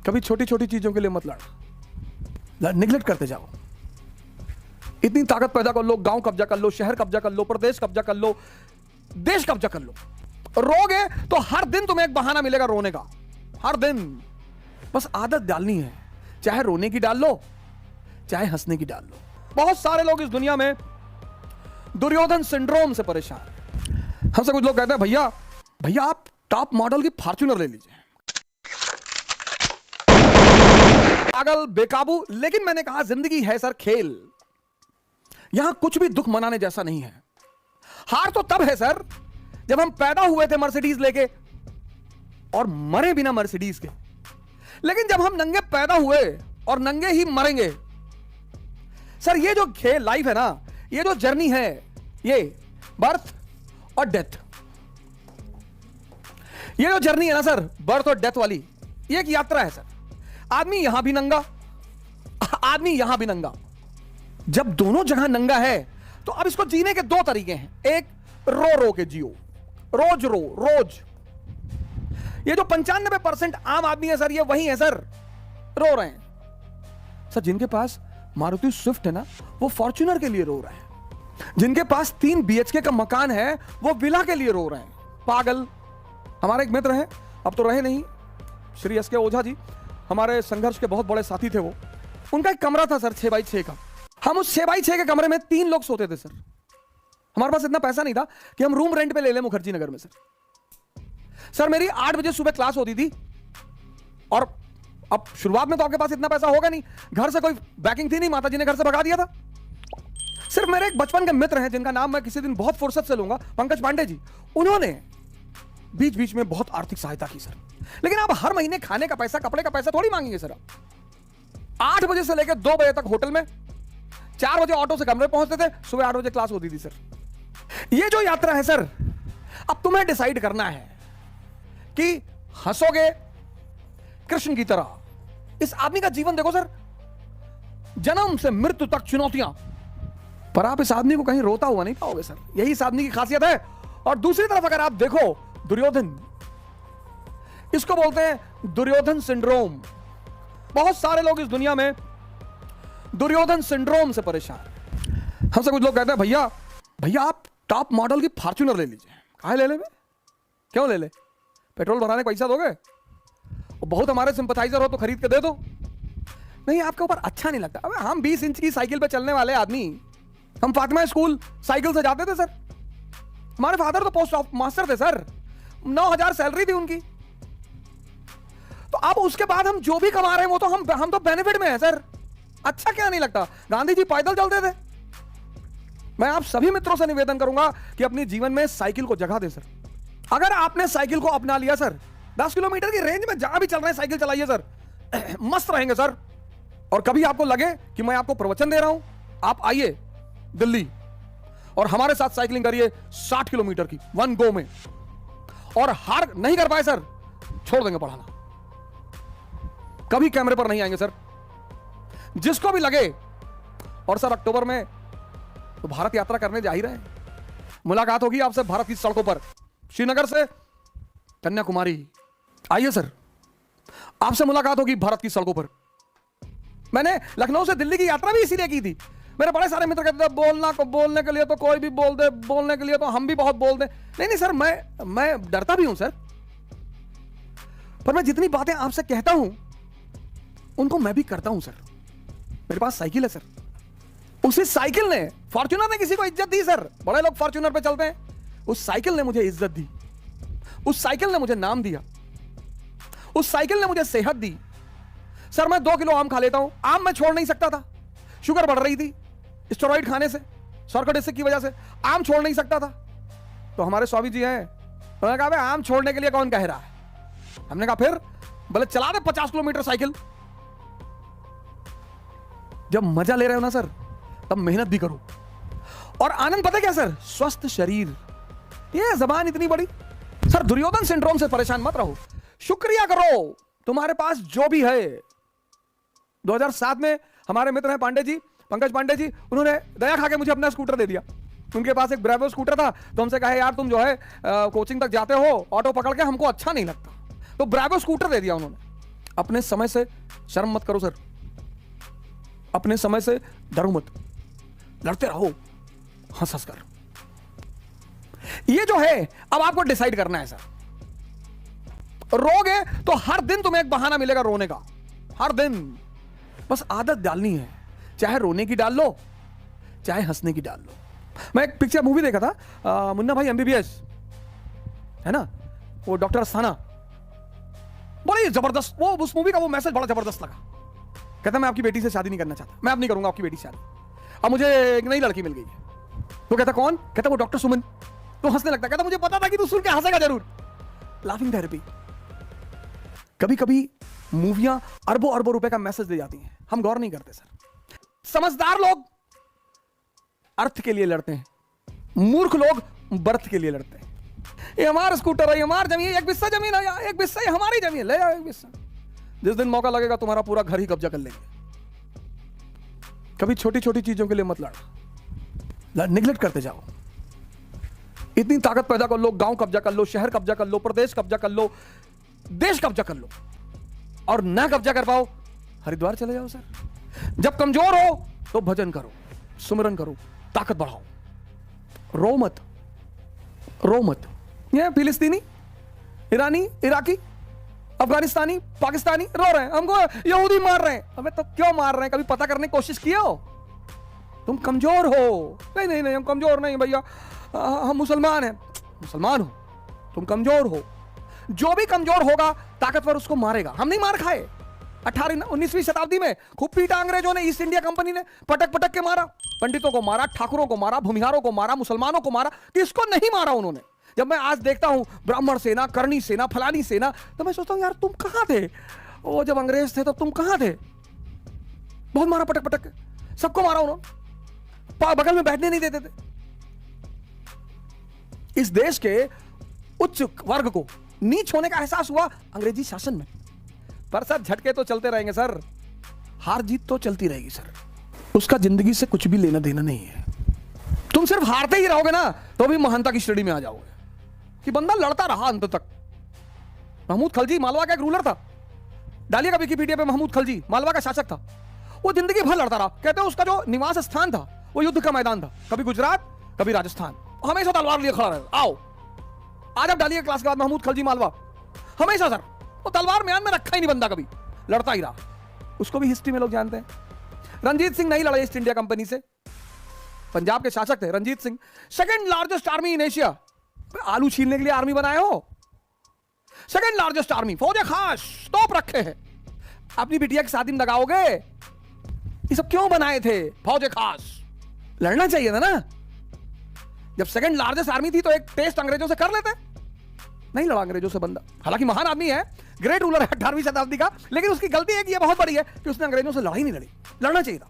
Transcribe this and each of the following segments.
कभी छोटी छोटी चीजों के लिए मत लड़, निगलेक्ट करते जाओ। इतनी ताकत पैदा कर लो, गांव कब्जा कर लो, शहर कब्जा कर लो, प्रदेश कब्जा कर लो, देश कब्जा कर लो। रोगे तो हर दिन तुम्हें एक बहाना मिलेगा रोने का, हर दिन। बस आदत डालनी है, चाहे रोने की डाल लो, चाहे हंसने की डाल लो। बहुत सारे लोग इस दुनिया में दुर्योधन सिंड्रोम से परेशान हैं। हमसे कुछ लोग कहते हैं भैया भैया आप टॉप मॉडल की फॉर्च्यूनर ले लीजिए। पागल, बेकाबू। लेकिन मैंने कहा जिंदगी है सर खेल, यहां कुछ भी दुख मनाने जैसा नहीं है। हार तो तब है सर जब हम पैदा हुए थे मर्सिडीज लेके और मरे बिना मर्सिडीज के। लेकिन जब हम नंगे पैदा हुए और नंगे ही मरेंगे सर, ये जो खेल लाइफ है ना, ये जो जर्नी है, ये बर्थ और डेथ, ये जो जर्नी है ना सर, बर्थ और डेथ वाली, ये एक यात्रा है सर। आदमी यहां भी नंगा, आदमी यहां भी नंगा। जब दोनों जगह नंगा है तो अब इसको जीने के दो तरीके हैं। एक, रो रो के जियो, रोज रो रोज। ये जो 95% आम आदमी है सर, ये वही है सर, रो रहे हैं सर। जिनके पास मारुति स्विफ्ट है ना, वो फॉर्च्यूनर के लिए रो रहे हैं। जिनके पास 3 BHK का मकान है, वो विला के लिए रो रहे हैं। पागल। हमारे एक मित्र हैं, अब तो रहे नहीं, श्री SK ओझा जी, हमारे संघर्ष के बहुत बड़े साथी थे वो। उनका एक कमरा था सर 6x6 का। हम उस 6x6 के कमरे में 3 लोग सोते थे सर। हमारे पास इतना पैसा नहीं था कि हम रूम रेंट पे ले लें मुखर्जी नगर में सर। मेरी 8 बजे सुबह क्लास होती थी और अब शुरुआत में तो आपके पास इतना पैसा होगा नहीं, घर से कोई बैकिंग थी नहीं, माता जी ने घर से भगा दिया था। सिर्फ मेरे एक बचपन के मित्र हैं जिनका नाम मैं किसी दिन बहुत फुर्सत से लूंगा, पंकज पांडे जी। उन्होंने बीच बीच में बहुत आर्थिक सहायता की सर। लेकिन आप हर महीने खाने का पैसा, कपड़े का पैसा थोड़ी मांगेंगे सर। 8 बजे से लेकर 2 बजे तक होटल में, 4 बजे ऑटो से कमरे पहुंचते थे, सुबह 8 बजे क्लास होती थी सर। ये जो यात्रा है सर, अब तुम्हें डिसाइड करना है कि हंसोगे कृष्ण की तरह। इस आदमी का जीवन देखो सर, जन्म से मृत्यु तक चुनौतियां, पर आप इस आदमी को कहीं रोता हुआ नहीं पाओगे सर। यही इस आदमी की खासियत है। और दूसरी तरफ अगर आप देखो दुर्योधन, इसको बोलते हैं दुर्योधन सिंड्रोम। बहुत सारे लोग इस दुनिया में दुर्योधन सिंड्रोम से परेशान हैं। हमसे कुछ लोग कहते हैं भैया भैया आप टॉप मॉडल की फॉर्च्यूनर ले लीजिए। काहे ले ले? क्यों ले ले? पेट्रोल भराने का पैसा दोगे? बहुत हमारे सिंपथाइजर हो तो खरीद के दे दो। नहीं, आपके ऊपर अच्छा नहीं लगता। अबे हम 20 इंच की साइकिल पे चलने वाले आदमी, हम फातिमा स्कूल साइकिल से जाते थे सर। हमारे फादर तो पोस्ट मास्टर थे सर, 9,000 सैलरी थी उनकी। तो अब उसके बाद हम जो भी कमा रहे हैं वो तो हम तो बेनिफिट में है सर। अच्छा क्या नहीं लगता? गांधी जी पैदल चलते थे। मैं आप सभी मित्रों से निवेदन करूंगा कि अपने जीवन में साइकिल को जगह दे सर। अगर आपने साइकिल को अपना लिया सर, 10 किलोमीटर की रेंज में जहां भी चल रहे हैं साइकिल चलाइए सर, मस्त रहेंगे सर। और कभी आपको लगे कि मैं आपको प्रवचन दे रहा हूं, आप आइए दिल्ली और हमारे साथ साइकिलिंग करिए 60 किलोमीटर की 1 गो में। और हार नहीं कर पाए सर, छोड़ देंगे पढ़ाना, कभी कैमरे पर नहीं आएंगे सर, जिसको भी लगे। और सर अक्टूबर में तो भारत यात्रा करने जा ही रहे हैं। मुलाकात होगी आपसे भारत की सड़कों पर, श्रीनगर से कन्याकुमारी। आइए सर, आपसे मुलाकात होगी भारत की सड़कों पर। मैंने लखनऊ से दिल्ली की यात्रा भी इसीलिए की थी। मेरे बड़े सारे मित्र कहते थे बोलने के लिए तो कोई भी बोल दे, बोलने के लिए तो हम भी बहुत बोल दे। नहीं सर, मैं डरता भी हूं सर, पर मैं जितनी बातें आपसे कहता हूं उनको मैं भी करता हूं सर। मेरे पास साइकिल है सर, उसी साइकिल ने, फॉर्च्यूनर ने किसी को इज्जत दी सर। बड़े लोग फॉर्च्यूनर पे चलते हैं, उस साइकिल ने मुझे इज्जत दी, उस साइकिल ने मुझे नाम दिया, उस साइकिल ने मुझे सेहत दी सर। मैं 2 किलो आम खा लेता हूं, आम मैं छोड़ नहीं सकता था, शुगर बढ़ रही थी स्टेरॉइड खाने से, सर्कट एसिड की वजह से आम छोड़ नहीं सकता था। तो हमारे स्वामी जी हैं, उन्होंने कहा आम छोड़ने के लिए कौन कह रहा है? हमने कहा फिर बोले चला दे 50 किलोमीटर साइकिल। जब मजा ले रहे हो ना सर, तब मेहनत भी करो। और आनंद पता क्या सर? स्वस्थ शरीर। ये जबान इतनी बड़ी सर। दुर्योधन सिंड्रोम से परेशान मत रहो, शुक्रिया करो तुम्हारे पास जो भी है। 2007 में हमारे मित्र हैं पांडे जी, पंकज पांडे जी, उन्होंने दया खा के मुझे अपना स्कूटर दे दिया। उनके पास एक ब्रेवो स्कूटर था, तो हमसे कहा यार तुम जो है कोचिंग तक जाते हो ऑटो पकड़ के, हमको अच्छा नहीं लगता, तो ब्रेवो स्कूटर दे दिया उन्होंने। अपने समय से शर्म मत करो सर, अपने समय से डरो मत, लड़ते रहो हंस हंस कर। ये जो है अब आपको डिसाइड करना है सर। रोगे तो हर दिन तुम्हें एक बहाना मिलेगा रोने का, हर दिन। बस आदत डालनी है, चाहे रोने की डाल लो चाहे हंसने की डाल लो। मैं एक पिक्चर मूवी देखा था, मुन्ना भाई एमबीबीएस, है ना, वो डॉक्टर अस्थाना, बड़ी जबरदस्त। वो उस मूवी का वो मैसेज बड़ा जबरदस्त लगा। कहता मैं आपकी बेटी से शादी नहीं करना चाहता, मैं अब नहीं करूंगा आपकी बेटी से शादी, अब मुझे एक नई लड़की मिल गई है। तो कहता कौन? कहता वो डॉक्टर सुमन। तो हंसने लगता, कहता मुझे पता था कि तू सुन के हंसेगा जरूर। Laughing therapy. कभी कभी मूवियां अरबों अरबों रुपए का मैसेज दे जाती हैं, हम गौर नहीं करते सर। समझदार लोग अर्थ के लिए लड़ते हैं, मूर्ख लोग बर्थ के लिए लड़ते हैं। ये हमारा स्कूटर है, ये हमारी जमीन, एक बिस्सा जमीन है, एक बिस्सा ये हमारी जमीन, ले जाओ एक बिस्सा। जिस दिन मौका लगेगा तुम्हारा पूरा घर ही कब्जा कर लेंगे। कभी छोटी छोटी चीजों के लिए मत लड़ो, निगलेक्ट करते जाओ। इतनी ताकत पैदा कर लो, गांव कब्जा कर लो, शहर कब्जा कर लो, प्रदेश कब्जा कर लो, देश कब्जा कर लो, और ना कब्जा कर पाओ हरिद्वार चले जाओ सर। जब कमजोर हो तो भजन करो, सुमिरन करो, ताकत बढ़ाओ। रो मत, रो मत। ये फिलिस्तीनी, ईरानी, इराकी, अफगानिस्तानी, पाकिस्तानी रो रहे हैं, हमको यहूदी मार रहे हैं। अबे तो क्यों मार रहे हैं? कभी पता करने की कोशिश किए हो? तुम कमजोर हो। नहीं नहीं नहीं, हम कमजोर नहीं भैया, हम मुसलमान हैं। मुसलमान हो, तुम कमजोर हो। जो भी कमजोर होगा ताकतवर उसको मारेगा। हम नहीं मार खाए। 18-19वीं शताब्दी में खूब पीटा अंग्रेजों ने, ईस्ट इंडिया कंपनी ने पटक पटक के मारा, पंडितों को मारा, ठाकुरों को मारा, भूमिहारों को मारा, मुसलमानों को मारा, किसको नहीं मारा उन्होंने। जब मैं आज देखता हूं ब्राह्मण सेना, करणी सेना, फलानी सेना, तो मैं सोचता हूं यार तुम कहां थे? वो जब अंग्रेज थे तब तुम कहां थे? बहुत मारा पटक पटक, सबको मारा उन्होंने, बगल में बैठने नहीं देते थे। इस देश के उच्च वर्ग को नीच होने का एहसास हुआ अंग्रेजी शासन में। पर सर झटके तो चलते रहेंगे सर, हार जीत तो चलती रहेगी सर, उसका जिंदगी से कुछ भी लेना देना नहीं है। तुम सिर्फ हारते ही रहोगे ना तो भी महानता की श्रेणी में आ जाओगे कि बंदा लड़ता रहा अंत तक। महमूद खलजी मालवा का एक रूलर था, डालिएगा विकिपीडिया पे, महमूद खलजी मालवा का शासक था। वो जिंदगी भर लड़ता रहा। कहते हैं उसका जो निवास स्थान था वो युद्ध का मैदान था, कभी गुजरात कभी राजस्थान, हमेशा तलवार लिए खड़ा रहे। आओ आज आप डालिए क्लास के बाद महमूद खलजी मालवा, हमेशा सर वो तलवार म्यान में रखा ही नहीं बंदा, कभी लड़ता ही रहा। उसको भी हिस्ट्री में लोग जानते हैं। रंजीत सिंह नहीं लड़े ईस्ट इंडिया कंपनी से, पंजाब के शासक थे Ranjit Singh, second largest army in Asia. आलू छीलने के लिए आर्मी बनाए हो? सेकंड लार्जेस्ट आर्मी, फौज खास, तोप रखे हैं। अपनी बिटिया की शादी में लगाओगे? ये सब क्यों बनाए थे? फौज खास। लड़ना चाहिए था ना। जब सेकंड लार्जेस्ट आर्मी थी तो एक टेस्ट अंग्रेजों से कर लेते। नहीं लड़ा अंग्रेजों से बंदा, हालांकि महान आदमी है, ग्रेट रूलर है 18वीं शताब्दी का, लेकिन उसकी गलती है कि ये बहुत बड़ी है कि उसने अंग्रेजों से लड़ाई नहीं लड़ी। लड़ना चाहिए था।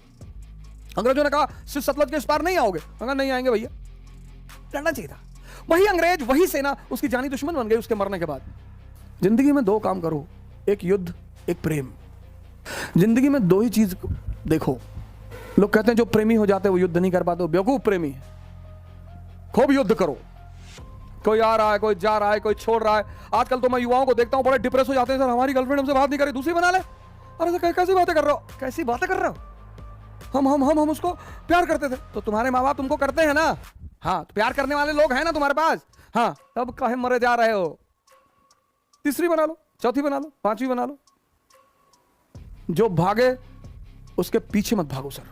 अंग्रेजों ने कहा सिर्फ सतलज के इस पार नहीं आओगे, कहा नहीं आएंगे भैया। लड़ना चाहिए था। वही अंग्रेज, वही सेना उसकी जानी दुश्मन बन गई उसके मरने के बाद। जिंदगी में दो काम करो, एक युद्ध एक प्रेम। जिंदगी में दो ही चीज देखो। लोग कहते हैं जो प्रेमी हो जाते हैं वो युद्ध नहीं कर पाते, बेवकूफ प्रेमी है। खूब युद्ध करो। कोई आ रहा है, कोई जा रहा है, कोई छोड़ रहा है। आजकल तो मैं युवाओं को देखता हूं बड़े डिप्रेस हो जाते हैं, सर हमारी गर्लफ्रेंड हमसे बात नहीं करी, दूसरी बना ले। अरे सर कैसी बातें कर रहे हो? कैसी बातें कर रहे हो? हम उसको प्यार करते थे। तो तुम्हारे माँ बाप तुमको करते हैं ना? हाँ, तो प्यार करने वाले लोग हैं ना तुम्हारे पास। हाँ, तब काहे मरे जा रहे हो? तीसरी बना लो, चौथी बना लो, पांचवी बना लो। जो भागे उसके पीछे मत भागो सर,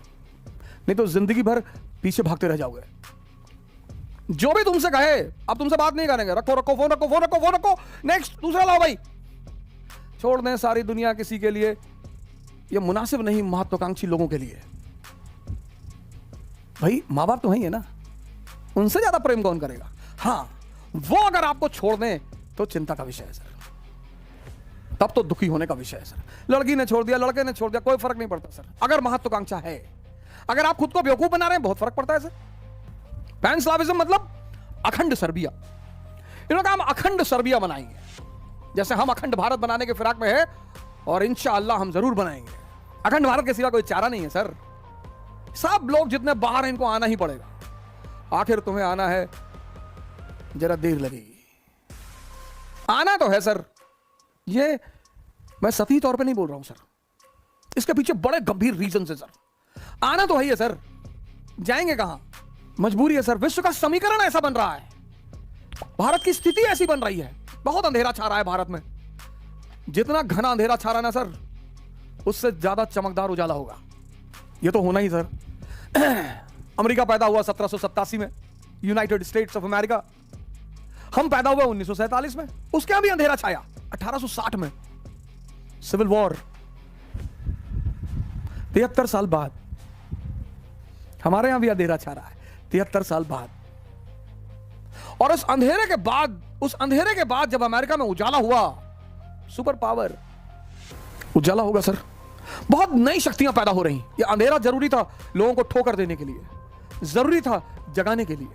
नहीं तो जिंदगी भर पीछे भागते रह जाओगे। जो भी तुमसे कहे अब तुमसे बात नहीं करेंगे, रखो रखो फोन, रखो फोन, रखो फोन, रखो, नेक्स्ट दूसरा लाओ भाई। छोड़ दें सारी दुनिया किसी के लिए, यह मुनासिब नहीं महत्वाकांक्षी लोगों के लिए। भाई माँ बाप तो वही है ना, उनसे ज्यादा प्रेम कौन करेगा? हाँ, वो अगर आपको छोड़ दें तो चिंता का विषय है सर, तब तो दुखी होने का विषय है सर। लड़की ने छोड़ दिया, लड़के ने छोड़ दिया, कोई फर्क नहीं पड़ता सर, अगर महत्वाकांक्षा है। अगर आप खुद को बेवकूफ बना रहे हैं बहुत फर्क पड़ता है सर। पैन स्लाविज्म मतलब अखंड सर्बिया। इन्होंने कहा हम अखंड सर्बिया बनाएंगे, जैसे हम अखंड भारत बनाने के फिराक में है, और इंशाअल्लाह हम जरूर बनाएंगे। अखंड भारत के सिवा कोई चारा नहीं है सर। सब लोग जितने बाहर हैं इनको आना ही पड़ेगा। आखिर तुम्हें आना है, जरा देर लगेगी, आना तो है सर। ये मैं सतही तौर पे नहीं बोल रहा हूं सर, इसके पीछे बड़े गंभीर रीजन है सर। आना तो है सर, जाएंगे कहां? मजबूरी है सर, विश्व का समीकरण ऐसा बन रहा है, भारत की स्थिति ऐसी बन रही है, बहुत अंधेरा छा रहा है भारत में। जितना घना अंधेरा छा रहा है ना सर, उससे ज्यादा चमकदार उजाला होगा, यह तो होना ही सर। अमेरिका पैदा हुआ 1787 में, यूनाइटेड स्टेट्स ऑफ अमेरिका। हम पैदा हुए 1947 में, उसके यहां भी अंधेरा छाया। 1860 में सिविल वॉर, 73 साल बाद हमारे यहां भी अंधेरा छा रहा है, 73 साल बाद। और उस अंधेरे के बाद जब अमेरिका में उजाला हुआ, सुपर पावर उजाला होगा सर, बहुत नई शक्तियां पैदा हो रही। ये अंधेरा जरूरी था लोगों को ठोकर देने के लिए, जरूरी था जगाने के लिए।